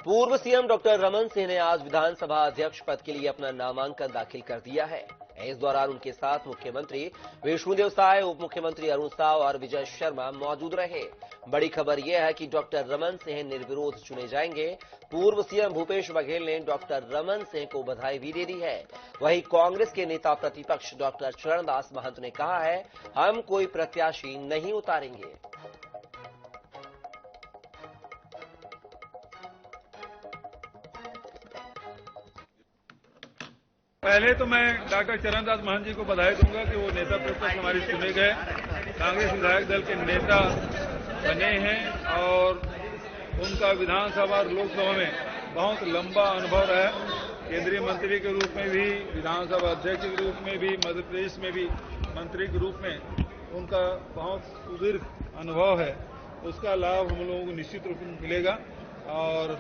पूर्व CM doctor Raman Singh ने आज विधानसभा अध्यक्ष पद के लिए अपना नामांकन दाखिल कर दिया है। इस दौरान उनके साथ मुख्यमंत्री विष्णुदेव साय, उप मुख्यमंत्री अरुण साव और विजय शर्मा मौजूद रहे। बड़ी खबर यह है कि डॉक्टर रमन सिंह निर्विरोध चुने जाएंगे। पूर्व सीएम भूपेश बघेल ने डॉक्टर रमन सिंह को बधाई भी दे दी है। वहीं कांग्रेस के नेता प्रतिपक्ष डॉक्टर चरणदास महंत ने कहा है, हम कोई प्रत्याशी नहीं उतारेंगे। पहले तो मैं डॉक्टर चरणदास महंत जी को बधाई दूंगा कि वो नेता प्रतिपक्ष हमारे चुने गए, कांग्रेस विधायक दल के नेता बने हैं और उनका विधानसभा और लोकसभा में बहुत लंबा अनुभव रहा है। केंद्रीय मंत्री के रूप में भी, विधानसभा अध्यक्ष के रूप में भी, मध्य प्रदेश में भी मंत्री के रूप में उनका बहुत सुदीर्घ अनुभव है। उसका लाभ हम लोगों को निश्चित रूप में मिलेगा और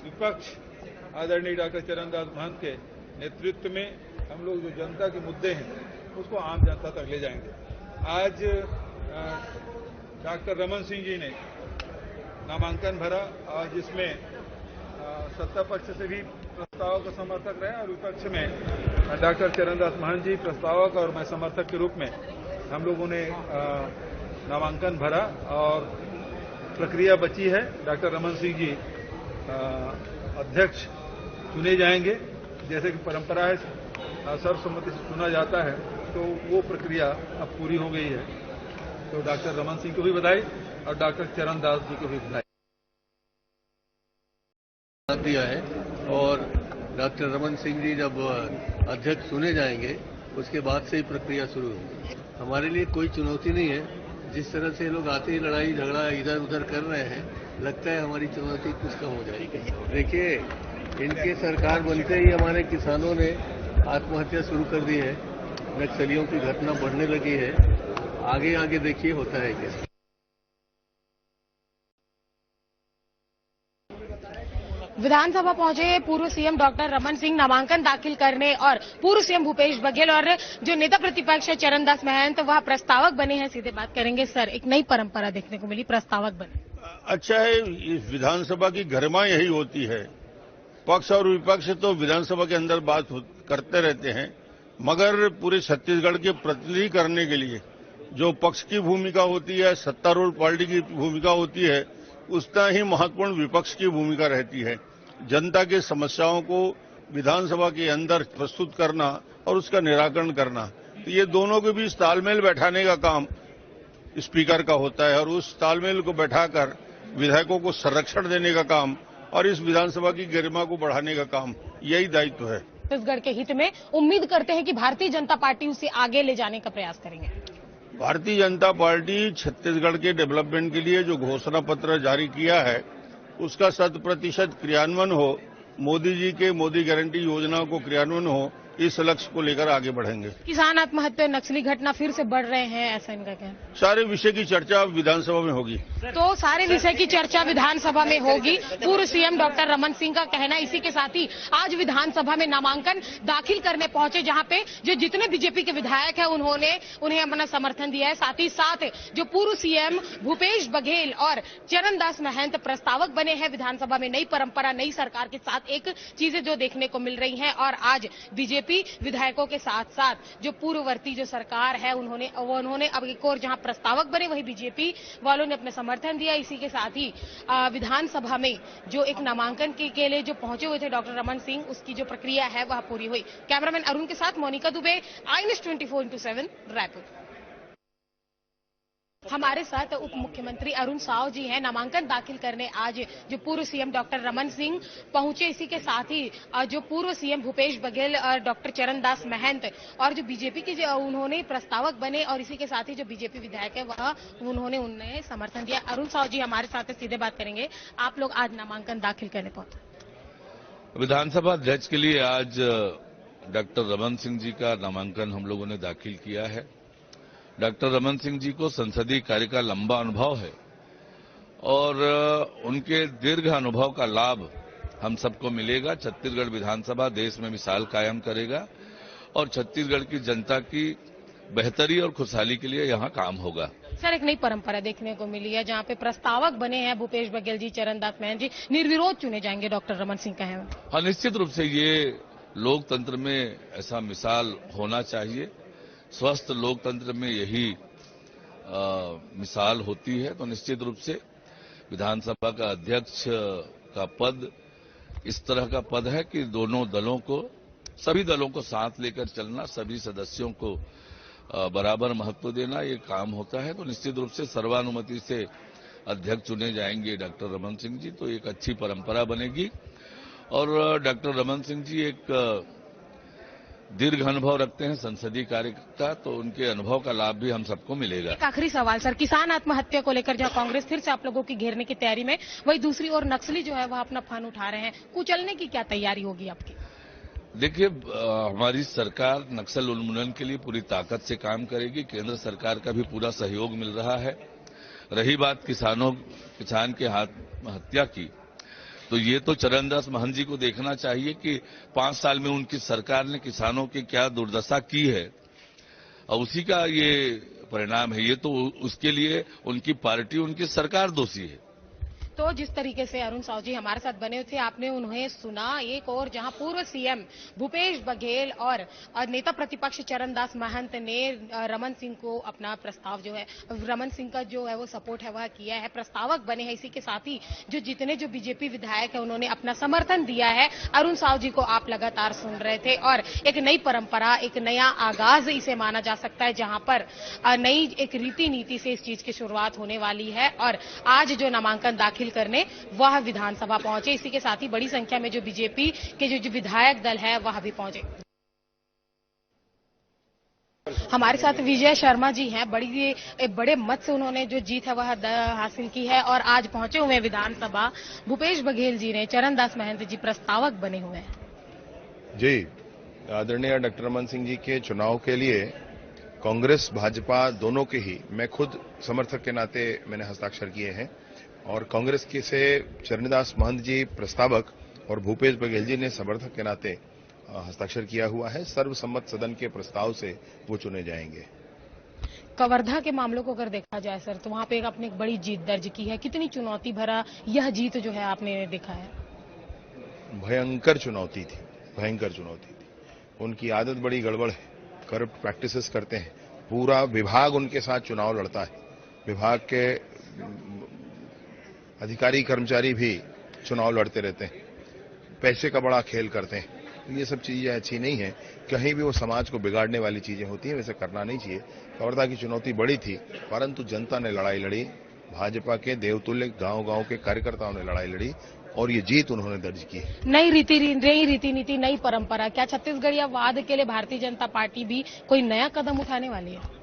विपक्ष आदरणीय डॉक्टर चरणदास महंत के नेतृत्व में हम लोग जो जनता के मुद्दे हैं उसको आम जनता तक ले जाएंगे। आज डॉक्टर रमन सिंह जी ने नामांकन भरा और जिसमें सत्ता पक्ष से भी प्रस्ताव का समर्थक रहे और विपक्ष में डॉक्टर चरणदास महंत जी प्रस्तावक और मैं समर्थक के रूप में हम लोगों ने नामांकन भरा और प्रक्रिया बची है। डॉक्टर रमन सिंह जी अध्यक्ष चुने जाएंगे। जैसे कि परंपरा है सर्वसम्मति से चुना जाता है, तो वो प्रक्रिया अब पूरी हो गई है। तो डॉक्टर रमन सिंह को भी बधाई और डॉक्टर चरणदास जी को भी बधाई दिया है। और डॉक्टर रमन सिंह जी जब अध्यक्ष चुने जाएंगे उसके बाद से ही प्रक्रिया शुरू होगी। हमारे लिए कोई चुनौती नहीं है। जिस तरह से लोग आते ही लड़ाई झगड़ा इधर उधर कर रहे हैं, लगता है हमारी चुनौती कुछ कम हो जाएगी। देखिए, इनके सरकार बनते ही हमारे किसानों ने आत्महत्या शुरू कर दी है, नक्सलियों की घटना बढ़ने लगी है। आगे आगे देखिए होता है क्या। विधानसभा पहुंचे पूर्व सीएम डॉक्टर रमन सिंह नामांकन दाखिल करने और पूर्व सीएम भूपेश बघेल और जो नेता प्रतिपक्ष है चरणदास महंत वह प्रस्तावक बने हैं। सीधे बात करेंगे। सर, एक नई परंपरा देखने को मिली, प्रस्तावक बने। अच्छा है, इस विधानसभा की गरिमा यही होती है। पक्ष और विपक्ष तो विधानसभा के अंदर बात करते रहते हैं, मगर पूरे छत्तीसगढ़ के प्रतिनिधि करने के लिए जो पक्ष की भूमिका होती है, सत्तारूढ़ पार्टी की भूमिका होती है, उतना ही महत्वपूर्ण विपक्ष की भूमिका रहती है। जनता की समस्याओं को विधानसभा के अंदर प्रस्तुत करना और उसका निराकरण करना, तो ये दोनों के बीच तालमेल बैठाने का काम स्पीकर का होता है और उस तालमेल को बैठाकर विधायकों को संरक्षण देने का काम और इस विधानसभा की गरिमा को बढ़ाने का काम, यही दायित्व है। छत्तीसगढ़ के हित में उम्मीद करते हैं कि भारतीय जनता पार्टी उसे आगे ले जाने का प्रयास करेंगे। भारतीय जनता पार्टी छत्तीसगढ़ के डेवलपमेंट के लिए जो घोषणा पत्र जारी किया है उसका 100% क्रियान्वयन हो, मोदी जी के मोदी गारंटी योजना को क्रियान्वयन हो, इस लक्ष्य को लेकर आगे बढ़ेंगे। किसान आत्महत्या, नक्सली घटना फिर से बढ़ रहे हैं, ऐसा इनका कहना। सारे विषय की चर्चा विधानसभा में होगी। तो सारे विषय की चर्चा विधानसभा में होगी, पूर्व सीएम डॉक्टर रमन सिंह का कहना। इसी के साथ ही आज विधानसभा में नामांकन दाखिल करने पहुंचे, जहां पे जो जितने बीजेपी के विधायक हैं उन्हें अपना समर्थन दिया है। साथ ही साथ जो पूर्व सीएम भूपेश बघेल और चरणदास महंत प्रस्तावक बने हैं विधानसभा में। नई परंपरा, नई सरकार के साथ एक चीजें जो देखने को मिल रही हैं। और आज बीजेपी विधायकोों के साथ साथ जो पूर्ववर्ती जो सरकार है उन्होंने अब एक और जहां प्रस्तावक बने, वही बीजेपी वालों ने अपना समर्थन दिया। इसी के साथ ही विधानसभा में जो एक नामांकन के लिए जो पहुंचे हुए थे डॉक्टर रमन सिंह, उसकी जो प्रक्रिया है वह पूरी हुई। कैमरामैन अरुण के साथ मोनिका दुबे, आई-न्यूज़ 24/7 रायपुर। हमारे साथ उप मुख्यमंत्री अरुण साव जी हैं। नामांकन दाखिल करने आज जो पूर्व सीएम डॉक्टर रमन सिंह पहुंचे, इसी के साथ ही जो पूर्व सीएम भूपेश बघेल और डॉक्टर चरणदास महंत और जो बीजेपी के उन्होंने प्रस्तावक बने और इसी के साथ ही जो बीजेपी विधायक है वह उन्होंने समर्थन दिया। अरुण साव जी हमारे साथ सीधे बात करेंगे। आप लोग आज नामांकन दाखिल करने पहुंचे। विधानसभा अध्यक्ष के लिए आज डॉक्टर रमन सिंह जी का नामांकन हम लोगों ने दाखिल किया है। डॉक्टर रमन सिंह जी को संसदीय कार्य का लंबा अनुभव है और उनके दीर्घ अनुभव का लाभ हम सबको मिलेगा। छत्तीसगढ़ विधानसभा देश में मिसाल कायम करेगा और छत्तीसगढ़ की जनता की बेहतरी और खुशहाली के लिए यहाँ काम होगा। सर, एक नई परंपरा देखने को मिली है जहां पे प्रस्तावक बने हैं भूपेश बघेल जी, चरणदास महंत जी निर्विरोध चुने जाएंगे, डॉक्टर रमन सिंह का है। हाँ, निश्चित रूप से ये लोकतंत्र में ऐसा मिसाल होना चाहिए। स्वस्थ लोकतंत्र में यही मिसाल होती है। तो निश्चित रूप से विधानसभा का अध्यक्ष का पद इस तरह का पद है कि दोनों दलों को, सभी दलों को साथ लेकर चलना, सभी सदस्यों को बराबर महत्व देना, ये काम होता है। तो निश्चित रूप से सर्वानुमति से अध्यक्ष चुने जाएंगे डॉक्टर रमन सिंह जी, तो एक अच्छी परंपरा बनेगी। और डॉक्टर रमन सिंह जी एक दीर्घ अनुभव रखते हैं संसदीय कार्य का, तो उनके अनुभव का लाभ भी हम सबको मिलेगा। एक आखिरी सवाल सर, किसान आत्महत्या को लेकर जहां कांग्रेस फिर से आप लोगों की घेरने की तैयारी में, वही दूसरी ओर नक्सली जो है वह अपना फन उठा रहे हैं, कुचलने की क्या तैयारी होगी आपकी? देखिए, हमारी सरकार नक्सल उन्मूलन के लिए पूरी ताकत से काम करेगी। केंद्र सरकार का भी पूरा सहयोग मिल रहा है। रही बात किसान के आत्महत्या की, तो ये तो चरणदास महंत जी को देखना चाहिए कि 5 साल में उनकी सरकार ने किसानों की क्या दुर्दशा की है, और उसी का ये परिणाम है। ये तो उसके लिए उनकी पार्टी, उनकी सरकार दोषी है। तो जिस तरीके से अरुण साव जी हमारे साथ बने थे, आपने उन्हें सुना। एक और जहां पूर्व सीएम भूपेश बघेल और नेता प्रतिपक्ष चरणदास महंत ने रमन सिंह को अपना प्रस्ताव जो है, रमन सिंह का जो है वो सपोर्ट है वह किया है, प्रस्तावक बने हैं। इसी के साथ ही जो जितने जो बीजेपी विधायक है उन्होंने अपना समर्थन दिया है। अरुण साव जी को आप लगातार सुन रहे थे, और एक नई परंपरा, एक नया आगाज इसे माना जा सकता है, जहां पर नई एक रीति नीति से इस चीज की शुरुआत होने वाली है। और आज जो नामांकन दाखिल करने वह विधानसभा पहुंचे। इसी के साथ ही बड़ी संख्या में जो बीजेपी के जो विधायक दल है वह भी पहुंचे। हमारे साथ विजय शर्मा जी हैं। बड़े मत से उन्होंने जो जीत है वह हासिल की है, और आज पहुंचे हुए विधानसभा। भूपेश बघेल जी ने, चरणदास महंत जी प्रस्तावक बने हुए हैं। जी, आदरणीय डॉक्टर रमन सिंह जी के चुनाव के लिए कांग्रेस भाजपा दोनों के ही, मैं खुद समर्थक के नाते मैंने हस्ताक्षर किए हैं, और कांग्रेस के से चरणदास महंत जी प्रस्तावक और भूपेश बघेल जी ने समर्थक के नाते हस्ताक्षर किया हुआ है। सर्वसम्मत सदन के प्रस्ताव से वो चुने जाएंगे। कवर्धा के मामलों को अगर देखा जाए सर, तो वहां पे आपने एक बड़ी जीत दर्ज की है। कितनी चुनौती भरा यह जीत जो है आपने देखा है? भयंकर चुनौती थी, भयंकर चुनौती थी। उनकी आदत बड़ी गड़बड़ है, करप्ट प्रैक्टिसेस करते हैं। पूरा विभाग उनके साथ चुनाव लड़ता है। विभाग के अधिकारी कर्मचारी भी चुनाव लड़ते रहते हैं, पैसे का बड़ा खेल करते हैं। ये सब चीजें अच्छी नहीं है, कहीं भी वो समाज को बिगाड़ने वाली चीजें होती हैं, वैसे करना नहीं चाहिए। कवर्धा की चुनौती बड़ी थी, परंतु जनता ने लड़ाई लड़ी, भाजपा के देवतुल्य गांव-गांव के कार्यकर्ताओं ने लड़ाई लड़ी, और ये जीत उन्होंने दर्ज की। नई रीति नीति, नई परंपरा, क्या छत्तीसगढ़ियावाद के लिए भारतीय जनता पार्टी भी कोई नया कदम उठाने वाली है?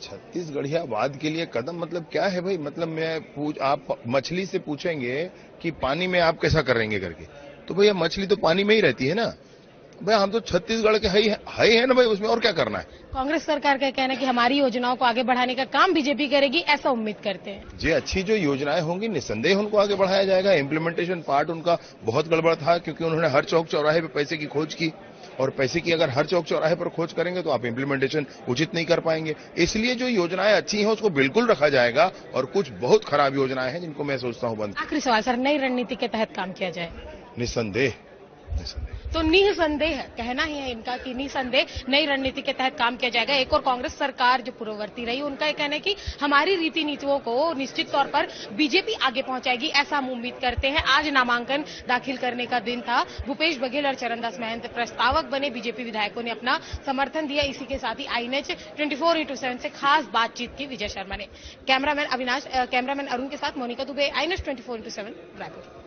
छत्तीसगढ़ियावाद के लिए कदम मतलब क्या है भाई? मतलब आप मछली से पूछेंगे कि पानी में आप कैसा करेंगे करके, तो भैया मछली तो पानी में ही रहती है ना भाई। हम तो छत्तीसगढ़ के है ना भाई, उसमें और क्या करना है? कांग्रेस सरकार का कहना है कि हमारी योजनाओं को आगे बढ़ाने का काम बीजेपी करेगी, ऐसा उम्मीद करते हैं। जी, अच्छी जो योजनाएं होंगी निस्संदेह उनको आगे बढ़ाया जाएगा। इम्प्लीमेंटेशन पार्ट उनका बहुत गड़बड़ था, क्योंकि उन्होंने हर चौक चौराहे पे पैसे की खोज की, और पैसे की अगर हर चौक चौराहे पर खोज करेंगे तो आप इम्प्लीमेंटेशन उचित नहीं कर पाएंगे। इसलिए जो योजनाएं अच्छी हैं उसको बिल्कुल रखा जाएगा, और कुछ बहुत खराब योजनाएं हैं जिनको मैं सोचता हूं बंद। आखिरी सवाल सर, नई रणनीति के तहत काम किया जाए? निस्संदेह। तो निसंदेह कहना ही है इनका कि निसंदेह नई रणनीति के तहत काम किया जाएगा। एक और कांग्रेस सरकार जो पूर्ववर्ती रही, उनका यह कहना है कि हमारी रीति नीतियों को निश्चित तौर पर बीजेपी आगे पहुंचाएगी, ऐसा हम उम्मीद करते हैं। आज नामांकन दाखिल करने का दिन था। भूपेश बघेल और चरणदास महंत प्रस्तावक बने, बीजेपी विधायकों ने अपना समर्थन दिया। इसी के साथ ही INH 24/7 से खास बातचीत की विजय शर्मा ने। कैमरामैन अरुण के साथ मोनिका दुबे, INH 24/7 रायपुर।